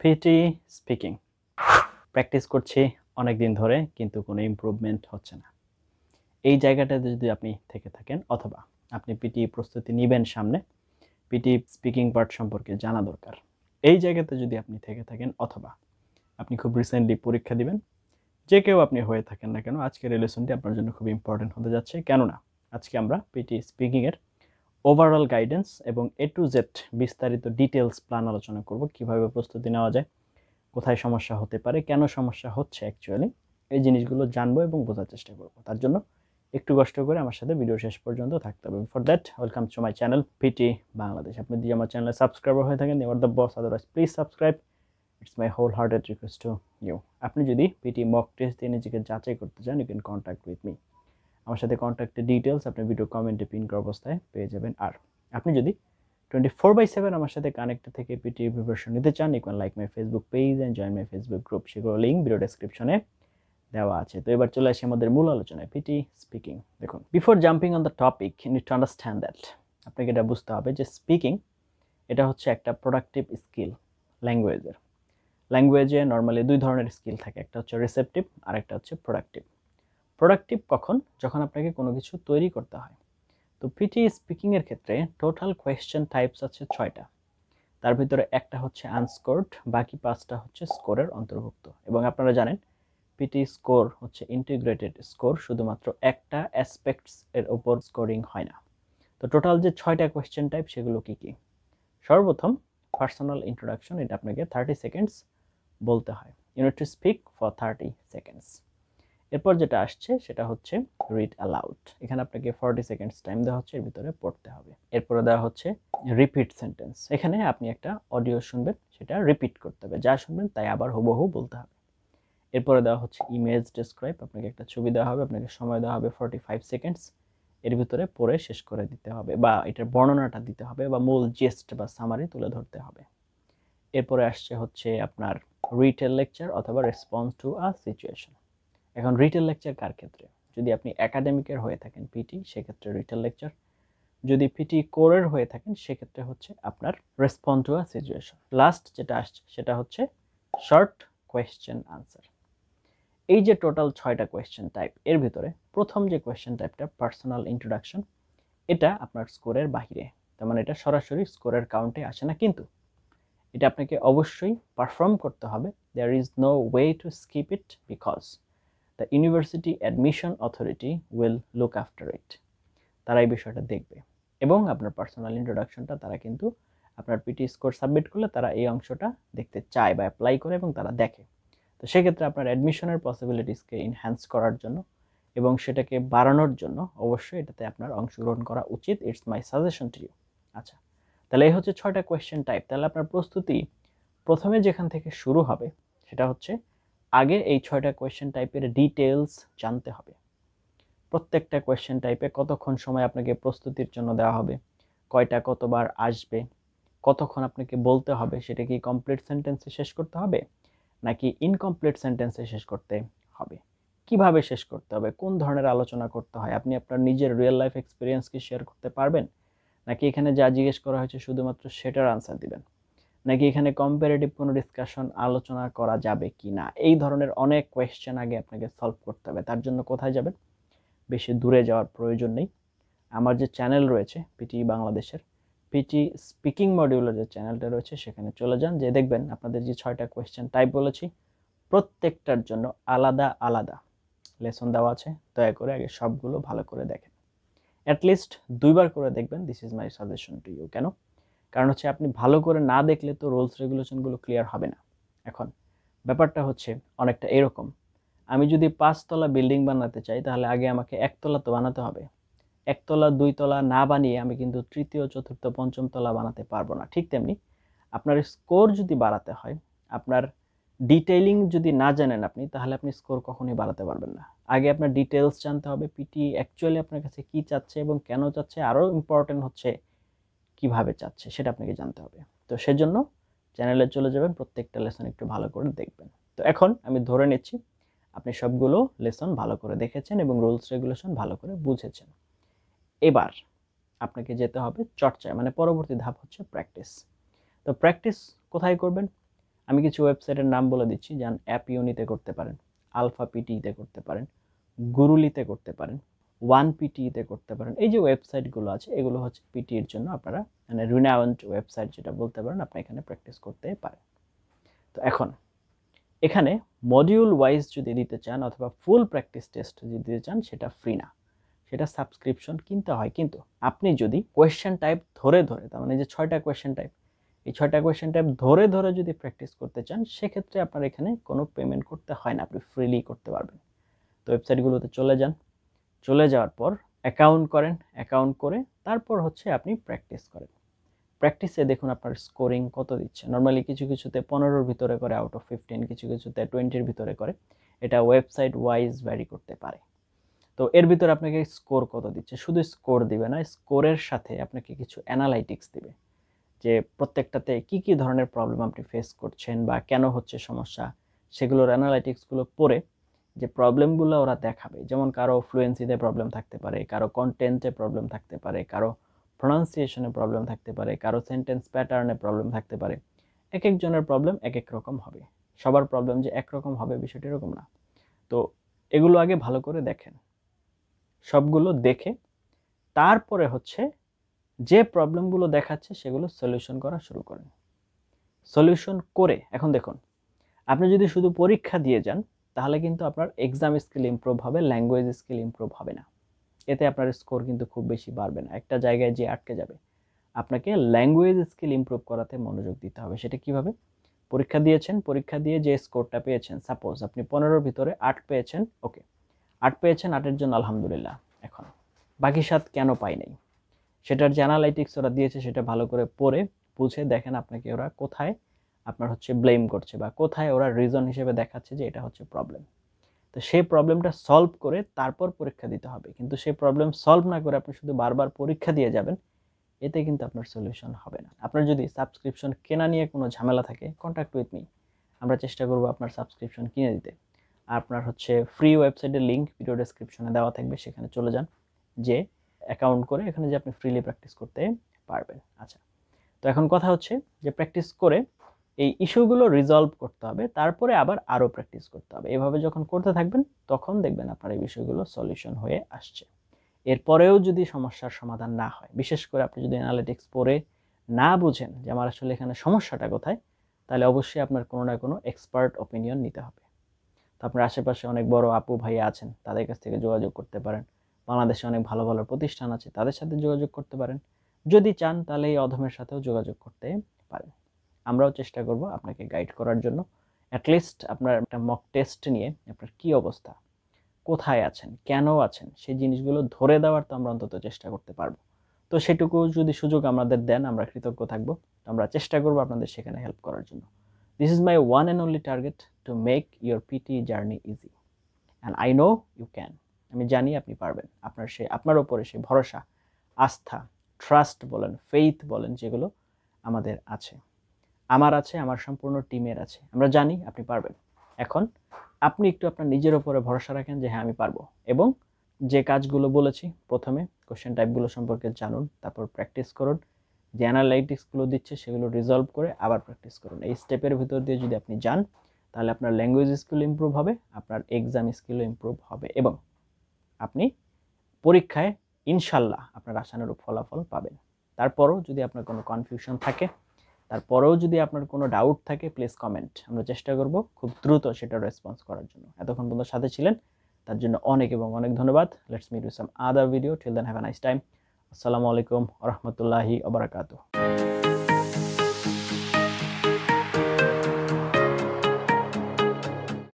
PT speaking practice করছি অনেক দিন ধরে, কিন্তু কোনো ইমপ্রুভমেন্ট হচ্ছে না। এই জায়গাটাতে যদি আপনি থেকে থাকেন, অথবা আপনি পিটি প্রস্তুতি নেবেন সামনে, পিটি স্পিকিং পার্ট সম্পর্কে জানা দরকার, এই জায়গাতে যদি আপনি থেকে থাকেন, অথবা আপনি খুব রিসেন্টলি পরীক্ষা দিবেন, যে কেউ আপনি হয়ে থাকেন না কেন, আজকের এই লেসনটি আপনার জন্য খুব ইম্পর্টেন্ট হতে যাচ্ছে। কেননা আজকে আমরা পিটি স্পিকিংয়ের ওভারঅল গাইডেন্স এবং A to Z বিস্তারিত ডিটেলস প্ল্যান আলোচনা করব, কিভাবে প্রস্তুতি নেওয়া যায়, কোথায় সমস্যা হতে পারে, কেন সমস্যা হচ্ছে অ্যাকচুয়ালি, এই জিনিসগুলো জানবো এবং বোঝার চেষ্টা করব। তার জন্য একটু কষ্ট করে আমার সাথে ভিডিও শেষ পর্যন্ত থাকতে হবে। For that, welcome to my channel PT Bangladesh. আপনি যদি আমার চ্যানেলে সাবস্ক্রাইবার হয়ে থাকেন, you are the boss, otherwise please subscribe. It's my whole hearted request to you. আপনি যদি পিটি মক টেস্ট দিয়ে নিজেকে যাচাই করতে চান, you can contact with me. আমার সাথে কন্ট্যাক্টের ডিটেলস আপনি ভিডিও কমেন্টে পিন করা অবস্থায় পেয়ে যাবেন। আর আপনি যদি 24/7 আমার সাথে কানেক্টেড থেকে পিটি প্রিপারেশন নিতে চান, you can like my Facebook page and join my Facebook group. সেগুলো লিঙ্ক ভিডিও ডেসক্রিপশনে দেওয়া আছে। তো এবার চলে আসি আমাদের মূল আলোচনায়, পিটি স্পিকিং। দেখুন, before jumping on the topic, you need to understand that, আপনাকে এটা বুঝতে হবে যে স্পিকিং এটা হচ্ছে একটা প্রোডাক্টিভ স্কিল। ল্যাঙ্গুয়েজে নর্মালি দুই ধরনের স্কিল থাকে, একটা হচ্ছে রিসেপটিভ আর একটা হচ্ছে প্রোডাক্টিভ। প্রোডাক্টিভ কখন? যখন আপনাকে কোনো কিছু তৈরি করতে হয়। তো পিটি স্পিকিংয়ের ক্ষেত্রে টোটাল কোয়েশ্চেন টাইপস আছে 6টা। তার ভিতরে একটা হচ্ছে আনস্কোরড, বাকি 5টা হচ্ছে স্কোরের অন্তর্ভুক্ত। এবং আপনারা জানেন পিটি স্কোর হচ্ছে ইন্টিগ্রেটেড স্কোর, শুধুমাত্র একটা অ্যাসপেক্টস এর উপর স্কোরিং হয় না। তো টোটাল যে 6টা কোয়েশ্চেন টাইপ, সেগুলো কি কি? সর্বপ্রথম পার্সোনাল ইন্ট্রোডাকশন, এটা আপনাকে 30 সেকেন্ডস বলতে হয়। You need to speak for 30 seconds. এরপর যেটা আসছে সেটা হচ্ছে রিড অ্যালাউড। এখানে আপনাকে 40 সেকেন্ডস টাইম দেওয়া হচ্ছে, এর ভিতরে পড়তে হবে। এরপরে দেওয়া হচ্ছে রিপিট সেন্টেন্স। এখানে আপনি একটা অডিও শুনবেন, সেটা রিপিট করতে হবে, যা শুনবেন তাই আবার হুবহু বলতে হবে। এরপরে দেওয়া হচ্ছে ইমেজ ডেসক্রাইব। আপনাকে একটা ছবি দেওয়া হবে, আপনাকে সময় দেওয়া হবে 45 সেকেন্ডস, এর ভিতরে পড়ে শেষ করে দিতে হবে, বা এটার বর্ণনাটা দিতে হবে, বা মূল জেস্ট বা সামারি তুলে ধরতে হবে। এরপরে আসছে হচ্ছে আপনার রিটেল লেকচার অথবা রেসপন্স টু আ সিচুয়েশন। এখন রিটেল লেকচার কার ক্ষেত্রে? যদি আপনি একাডেমিকের হয়ে থাকেন পিটি, সেক্ষেত্রে রিটেল লেকচার। যদি পিটি কোরের হয়ে থাকেন, সেক্ষেত্রে হচ্ছে আপনার response to a situation. Last যেটা আসছে সেটা হচ্ছে শর্ট কোয়েশ্চেন আনসার। এই যে টোটাল 6টা কোয়েশ্চেন টাইপ, এর ভিতরে প্রথম যে কোয়েশ্চেন টাইপটা পার্সোনাল ইন্ট্রোডাকশন, এটা আপনার স্কোরের বাহিরে, তার মানে এটা সরাসরি স্কোরের কাউন্টে আসে না, কিন্তু এটা আপনাকে অবশ্যই পারফর্ম করতে হবে। There is no way to skip it, because the university admission authority will look after it. তারা এই বিষয়টা দেখবে, এবং আপনার পার্সোনাল ইন্ট্রোডাকশনটা তারা কিন্তু আপনার পিটি স্কোর সাবমিট করলে তারা এই অংশটা দেখতে চায় বা অ্যাপ্লাই করে, এবং তারা দেখে। তো সেক্ষেত্রে আপনার অ্যাডমিশনের পসিবিলিটিসকে এনহ্যান্স করার জন্য এবং সেটাকে বাড়ানোর জন্য অবশ্যই এটাতে আপনার অংশগ্রহণ করা উচিত। It's my suggestion to you. আচ্ছা, তাহলে এই হচ্ছে 6টা কোয়েশ্চেন টাইপ। তাহলে আপনার প্রস্তুতি প্রথমে যেখান থেকে শুরু হবে সেটা হচ্ছে আগে এই 6টা কোয়েশ্চেন টাইপের ডিটেলস জানতে হবে। প্রত্যেকটা কোয়েশ্চেন টাইপে কতক্ষণ সময় আপনাকে প্রস্তুতির জন্য দেওয়া হবে, কয়টা কতবার আসবে, কতক্ষণ আপনাকে বলতে হবে, সেটা কি কমপ্লিট সেন্টেন্সে শেষ করতে হবে নাকি ইনকমপ্লিট সেন্টেন্সে শেষ করতে হবে, কিভাবে শেষ করতে হবে, কোন ধরনের আলোচনা করতে হয়, আপনি আপনার নিজের রিয়েল লাইফ এক্সপিরিয়েন্স কি শেয়ার করতে পারবেন, নাকি এখানে যা জিজ্ঞেস করা হয়েছে শুধুমাত্র সেটার আনসার দিবেন, নাকি এখানে কম্পারেটিভ কোনো ডিসকাশন আলোচনা করা যাবে কি না। এই ধরনের অনেক কোয়েশ্চেন আগে আপনাকে সলভ করতে হবে। তার জন্য কোথায় যাবেন? বেশি দূরে যাওয়ার প্রয়োজন নেই। আমার যে চ্যানেল রয়েছে পিটি বাংলাদেশের, পিটি স্পিকিং মডিউলের যে চ্যানেলটা রয়েছে, সেখানে চলে যান, যে দেখবেন আপনাদের যে 6টা কোয়েশ্চেন টাইপ বলেছি, প্রত্যেকটার জন্য আলাদা আলাদা লেসন দেওয়া আছে। দয়া করে আগে সবগুলো ভালো করে দেখেন, অ্যাটলিস্ট 2বার করে দেখবেন। This is my suggestion to you. কেন? কারণ হচ্ছে আপনি ভালো করে না দেখলে তো রুলস রেগুলেশনগুলো ক্লিয়ার হবে না। এখন ব্যাপারটা হচ্ছে অনেকটা এরকম, আমি যদি 5তলা বিল্ডিং বানাতে চাই, তাহলে আগে আমাকে 1তলা তো বানাতে হবে। 1তলা 2তলা না বানিয়ে আমি কিন্তু 3য় 4র্থ 5ম তলা বানাতে পারবো না। ঠিক তেমনি আপনার স্কোর যদি বাড়াতে হয়, আপনার ডিটেইলিং যদি না জানেন আপনি, তাহলে আপনি স্কোর কখনোই বাড়াতে পারবেন না। আগে আপনার ডিটেলস জানতে হবে, পিটি অ্যাকচুয়ালি আপনার কাছে কি চাচ্ছে এবং কেন চাচ্ছে, আরও ইম্পর্টেন্ট হচ্ছে কিভাবে চাচ্ছে, সেটা আপনাকে জানতে হবে। তো সেজন্য চ্যানেলে চলে যাবেন, প্রত্যেকটা লেসন একটু ভালো করে দেখবেন। তো এখন আমি ধরে নিচ্ছি আপনি সবগুলো লেসন ভালো করে দেখেছেন এবং রুলস রেগুলেশন ভালো করে বুঝেছেন। এবার আপনাকে যেতে হবে চর্চায়, মানে পরবর্তী ধাপ হচ্ছে প্র্যাকটিস। তো প্র্যাকটিস কোথায় করবেন? আমি কিছু ওয়েবসাইটের নাম বলে দিচ্ছি, যেমন অ্যাপ ইউনিতে করতে পারেন, আলফা পিটিইতে করতে পারেন, গুরুলিতে করতে পারেন, ওয়ান পিটিইতে করতে পারেন। এই যে ওয়েবসাইটগুলো আছে এগুলো হচ্ছে পিটির জন্য আপনারা মানে রিনাউন্ড ওয়েবসাইট যেটা বলতে পারেন, আপনি এখানে প্র্যাকটিস করতে পারেন। তো এখন এখানে মডিউল ওয়াইজ যদি দিতে চান অথবা ফুল প্র্যাকটিস টেস্ট যদি দিতে চান সেটা ফ্রি না, সেটা সাবস্ক্রিপশন কিনতে হয়। কিন্তু আপনি যদি কোয়েশ্চেন টাইপ ধরে ধরে, তার মানে যে 6টা কোয়েশ্চেন টাইপ, এই 6টা কোয়েশ্চেন টাইপ ধরে ধরে যদি প্র্যাকটিস করতে চান সেক্ষেত্রে আপনার এখানে কোনো পেমেন্ট করতে হয় না, আপনি ফ্রিলি করতে পারবেন। তো ওয়েবসাইটগুলোতে চলে যান, চলে যাওয়ার পর অ্যাকাউন্ট করেন, অ্যাকাউন্ট করে তারপর হচ্ছে আপনি প্র্যাকটিস করেন। প্র্যাকটিসে দেখুন আপনার স্কোরিং কত দিচ্ছে। নর্মালি কিছু কিছুতে 15-র ভিতরে করে আউট অফ 15, কিছু কিছুতে 20-র ভিতরে করে, এটা ওয়েবসাইট ওয়াইজ ভ্যারি করতে পারে। তো এর ভিতরে আপনাকে স্কোর কত দিচ্ছে, শুধু স্কোর দিবে না, স্কোরের সাথে আপনাকে কিছু অ্যানালাইটিক্স দিবে, যে প্রত্যেকটাতে কি কি ধরনের প্রবলেম আপনি ফেস করছেন বা কেন হচ্ছে সমস্যা, সেগুলোর অ্যানালাইটিক্সগুলো পড়ে যে প্রবলেমগুলো ওরা দেখাবে। যেমন কারো ফ্লুয়েন্সিতে প্রবলেম থাকতে পারে, কারো কন্টেন্টে প্রবলেম থাকতে পারে, কারো প্রোনাউন্সিয়েশনে প্রবলেম থাকতে পারে, কারো সেন্টেন্স প্যাটার্নে প্রবলেম থাকতে পারে। এক একজনের প্রবলেম এক এক রকম হবে, সবার প্রবলেম যে একরকম হবে বিষয়টি এরকম না। তো এগুলো আগে ভালো করে দেখেন, সবগুলো দেখে তারপরে হচ্ছে যে প্রবলেমগুলো দেখাচ্ছে সেগুলো সলিউশন করা শুরু করেন। সলিউশন করে এখন দেখুন, আপনি যদি শুধু পরীক্ষা দিয়ে যান তাহলে কিন্তু আপনার এক্সাম স্কিল ইমপ্রুভ হবে, ল্যাঙ্গুয়েজ স্কিল ইমপ্রুভ হবে না। এতে আপনার স্কোর কিন্তু খুব বেশি বাড়বে না, একটা জায়গায় যে আটকে যাবে। আপনাকে ল্যাঙ্গুয়েজ স্কিল ইমপ্রুভ করাতে মনোযোগ দিতে হবে। সেটা কিভাবে? পরীক্ষা দিয়েছেন, পরীক্ষা দিয়ে যে স্কোরটা পেয়েছেন, সাপোজ আপনি 15-র ভিতরে 8 পেয়েছেন, ওকে 8 পেয়েছেন, 8-এর জন্য আলহামদুলিল্লাহ। এখন বাকি 7 কেন পাই নাই, সেটার যে অ্যানালাইটিক্স ওরা দিয়েছে সেটা ভালো করে পড়ে বুঝে দেখেন আপনাকে ওরা কোথায় আপনার হচ্ছে ব্লেম করছে বা কোথায় ওরা রিজন হিসেবে দেখাচ্ছে যে এটা হচ্ছে প্রবলেম। তো সেই প্রবলেমটা সলভ করে তারপর পরীক্ষা দিতে হবে। কিন্তু সেই প্রবলেম সলভ না করে আপনি শুধু বারবার পরীক্ষা দিয়ে যাবেন, এতে কিন্তু আপনার সলিউশন হবে না। আপনার যদি সাবস্ক্রিপশন কেনা নিয়ে কোনো ঝামেলা থাকে, কন্ট্যাক্ট উইথ মি, আমরা চেষ্টা করব আপনার সাবস্ক্রিপশন কিনে দিতে। আর আপনার হচ্ছে ফ্রি ওয়েবসাইটের লিঙ্ক ভিডিও ডেসক্রিপশনে দেওয়া থাকবে, সেখানে চলে যান, যে অ্যাকাউন্ট করে এখানে যে আপনি ফ্রিলি প্র্যাকটিস করতে পারবেন। আচ্ছা, তো এখন কথা হচ্ছে যে প্র্যাকটিস করে এই ইস্যুগুলো রিজলভ করতে হবে, তারপরে আবার আরও প্র্যাকটিস করতে হবে। এভাবে যখন করতে থাকবেন তখন দেখবেন আপনার এই বিষয়গুলো সলিউশন হয়ে আসছে। এরপরেও যদি সমস্যার সমাধান না হয়, বিশেষ করে আপনি যদি অ্যানালিটিক্স পড়ে না বুঝেন যে আমার আসলে এখানে সমস্যাটা কোথায়, তাহলে অবশ্যই আপনার কোনো না কোনো এক্সপার্ট ওপিনিয়ন নিতে হবে। তো আপনার আশেপাশে অনেক বড় আপু ভাই আছেন, তাদের কাছ থেকে যোগাযোগ করতে পারেন। বাংলাদেশে অনেক ভালো ভালো প্রতিষ্ঠান আছে, তাদের সাথে যোগাযোগ করতে পারেন। যদি চান তাহলে এই অধমের সাথেও যোগাযোগ করতে পারেন। আমরাও চেষ্টা করব আপনাকে গাইড করার জন্য। অ্যাটলিস্ট আপনার একটা মক টেস্ট নিয়ে আপনার কি অবস্থা, কোথায় আছেন, কেন আছেন, সেই জিনিসগুলো ধরে দেওয়ার তো আমরা অন্তত চেষ্টা করতে পারবো। তো সেটুকু যদি সুযোগ আমাদের দেন আমরা কৃতজ্ঞ থাকবো। আমরা চেষ্টা করবো আপনাদের সেখানে হেল্প করার জন্য। This is my one and only target, to make your PT journey easy, and I know you can. আমি জানি আপনি পারবেন। আপনার ওপরে সেই ভরসা, আস্থা, ট্রাস্ট বলেন, ফেইথ বলেন, যেগুলো আমাদের আছে, আমার আছে, আমার সম্পূর্ণ টিমের আছে। আমরা জানি আপনি পারবেন। এখন আপনি একটু আপনার নিজের উপরে ভরসা রাখেন যে হ্যাঁ আমি পারবো, এবং যে কাজগুলো বলেছি প্রথমে কোশ্চেন টাইপগুলো সম্পর্কে জানুন, তারপর প্র্যাকটিস করুন, যে অ্যানালাইটিক্সগুলো দিচ্ছে সেগুলো রিজলভ করে আবার প্র্যাকটিস করুন। এই স্টেপের ভিতর দিয়ে যদি আপনি যান তাহলে আপনার ল্যাঙ্গুয়েজ স্কিল ইমপ্রুভ হবে, আপনার এক্সাম স্কিলও ইমপ্রুভ হবে, এবং আপনি পরীক্ষায় ইনশাল্লাহ আপনার আশানুরূপ ফলাফল পাবেন। তারপরও যদি আপনার কোনো কনফিউশন থাকে, তারপরেও যদি আপনার কোনো ডাউট থাকে, প্লিজ কমেন্ট। আমরা চেষ্টা করব খুব দ্রুত সেটা রেসপন্স করার জন্য। এতক্ষণ পর্যন্ত সাথে ছিলেন তার জন্য অনেক এবং অনেক ধন্যবাদ। Let's meet with some other video. Till then have a nice time. আসসালামু আলাইকুম ওয়া রাহমাতুল্লাহি ওয়া বারাকাতুহু।